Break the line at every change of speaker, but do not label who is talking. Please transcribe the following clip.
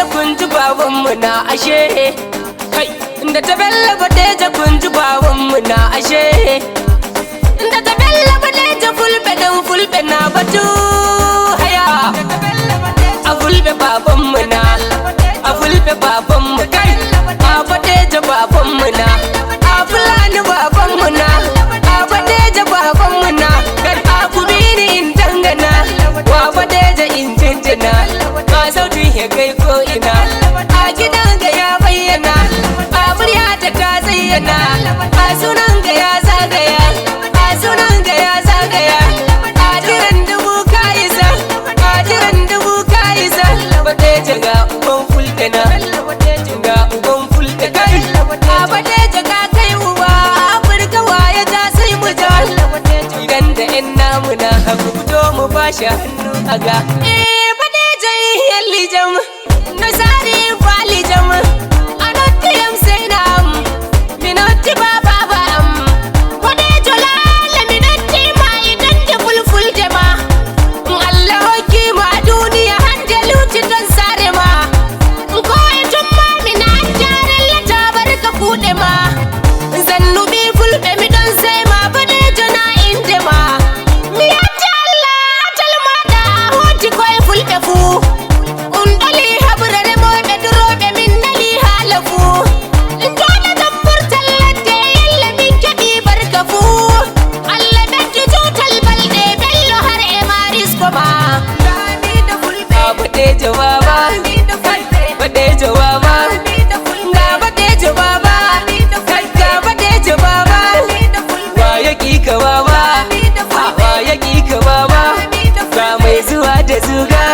badeja kunji babanmu na ashe kai da ta Bello badeja kunji babanmu na ashe da ta Bello badeja fulbe dan fulbe na batu haya a fulbe babanmu na a fulbe babanmu kai a badeja babanmu na a fulani babanmu na a badeja babanmu na kai a kubini in dangana wa badeja in jinjina a sautin ya kai ko ina a gidan ga ya bayyana a murya ta zayyana a sunan ga ya zagaya a sunan ga ya zagaya a jiran dubu kaisa a jiran dubu kaisa badeja ga uban fulkana ga uban fulka kai a badeja ga kai uba Afirka waye ta sai mu ja idan da yan namu na haku fito mu bashi hannu aga badeja yalli jam nasari kwali jam anotti yam sai nam minotti baba bam badeja lala minotti ma idan da fulful jama Allah hoki ma duniya hanjaluci don sare ma ko etun ma mina jarella ta barka kude ma zannu bi fulbe mi don sai ma badeja na inde ma mi ajalla talma da hoti koy fulbe fu undali habrare mo be durobe min dali halafu ndona tambur ladde yalla min kadi barka fu Allah bekki total balde bello har e maris ko ma badeja baba badeja baba ga badeja baba ga badeja baba wa yaki ka baba wa yaki ka baba ga mai zuwa da zuga